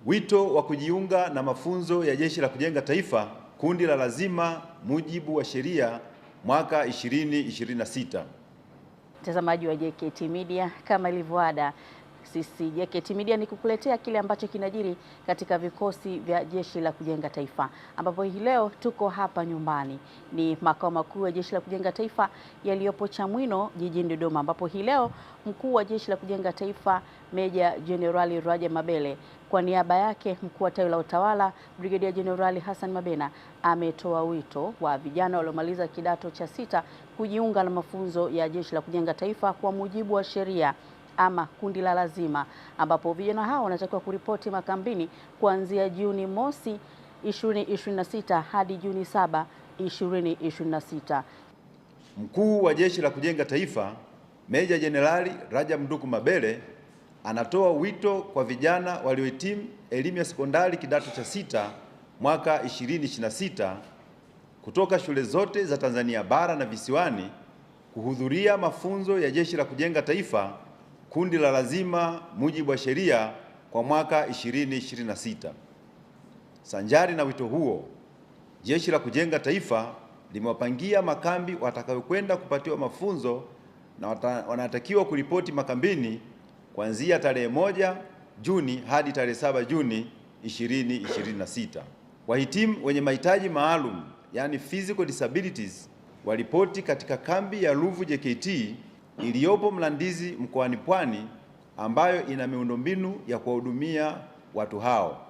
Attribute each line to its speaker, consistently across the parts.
Speaker 1: Wito wa kujiunga na mafunzo ya Jeshi la Kujenga Taifa kundi la lazima mujibu wa sheria mwaka 2026.
Speaker 2: Mtazamaji wa JKT Media, kama ilivyoada, sisi JKT Media ni kukuletea kile ambacho kinajiri katika vikosi vya Jeshi la Kujenga Taifa, ambapo hii leo tuko hapa nyumbani, ni makao makuu ya Jeshi la Kujenga Taifa yaliyopo Chamwino jijini Dodoma, ambapo hii leo mkuu wa Jeshi la Kujenga Taifa Meja Jenerali Rajab Mabele kwa niaba yake mkuu wa tawi la utawala Brigedia Jenerali Hassan Mabena ametoa wito wa vijana waliomaliza kidato cha 6 kujiunga na mafunzo ya Jeshi la Kujenga Taifa kwa mujibu wa sheria ama kundi la lazima, ambapo vijana hao wanatakiwa kuripoti makambini kuanzia Juni mosi 2026 hadi Juni 7 2026.
Speaker 1: Mkuu wa Jeshi la Kujenga Taifa Meja Jenerali Rajab Mabele anatoa wito kwa vijana waliohitimu elimu ya sekondari kidato cha 6 mwaka 2026 kutoka shule zote za Tanzania bara na visiwani kuhudhuria mafunzo ya Jeshi la Kujenga Taifa kundi la lazima mujibu wa sheria kwa mwaka 2026. Sanjari na wito huo, Jeshi la Kujenga Taifa limewapangia makambi watakayokwenda kupatiwa mafunzo na wanatakiwa kuripoti makambini kuanzia tarehe 1 Juni hadi tarehe 7 Juni 2026. Wahitimu wenye mahitaji maalum, yani physical disabilities, waripoti katika kambi ya Ruvu JKT iliyopo Mlandizi mkoani Pwani, ambayo ina miundombinu ya kuwahudumia watu hao.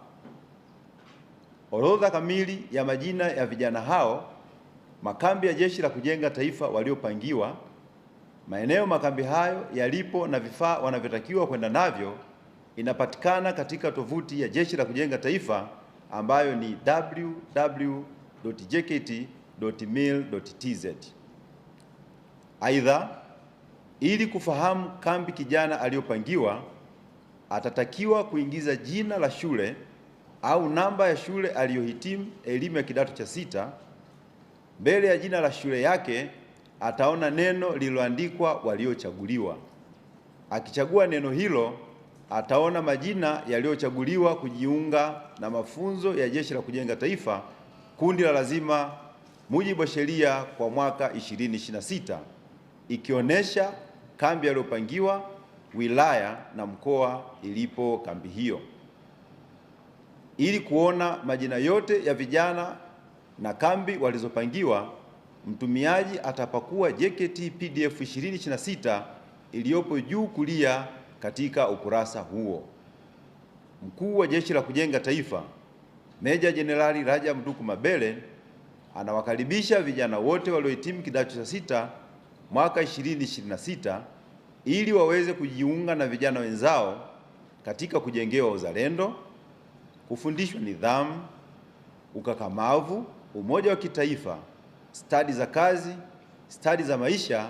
Speaker 1: Orodha kamili ya majina ya vijana hao, makambi ya Jeshi la Kujenga Taifa waliopangiwa, maeneo makambi hayo yalipo na vifaa wanavyotakiwa kwenda navyo inapatikana katika tovuti ya Jeshi la Kujenga Taifa ambayo ni www.jkt.mil.tz. Aidha, ili kufahamu kambi kijana aliyopangiwa, atatakiwa kuingiza jina la shule au namba ya shule aliyohitimu elimu ya kidato cha 6. Mbele ya jina la shule yake ataona neno lililoandikwa waliochaguliwa. Akichagua neno hilo, ataona majina yaliyochaguliwa kujiunga na mafunzo ya Jeshi la Kujenga Taifa kundi la lazima mujibu wa sheria kwa mwaka 2026, ikionyesha kambi aliyopangiwa, wilaya na mkoa ilipo kambi hiyo. Ili kuona majina yote ya vijana na kambi walizopangiwa, mtumiaji atapakua JKT PDF 2026 iliyopo juu kulia katika ukurasa huo. Mkuu wa Jeshi la Kujenga Taifa Meja Jenerali Rajab Mabele anawakaribisha vijana wote waliohitimu kidato cha 6 mwaka 2026 ili waweze kujiunga na vijana wenzao katika kujengewa uzalendo, kufundishwa nidhamu, ukakamavu, umoja wa kitaifa, stadi za kazi, stadi za maisha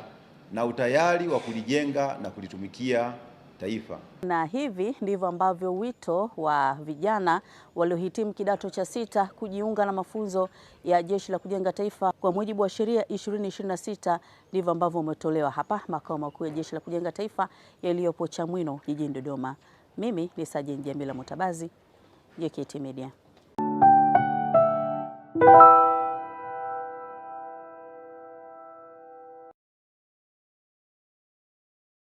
Speaker 1: na utayari wa kulijenga na kulitumikia taifa.
Speaker 2: Na hivi ndivyo ambavyo wito wa vijana waliohitimu kidato cha 6 kujiunga na mafunzo ya Jeshi la Kujenga Taifa kwa mujibu wa sheria 2026 ndivyo ambavyo umetolewa hapa makao makuu ya Jeshi la Kujenga Taifa yaliyopo Chamwino jijini Dodoma. Mimi ni Sajenti Jamila Mutabazi, JKT Media.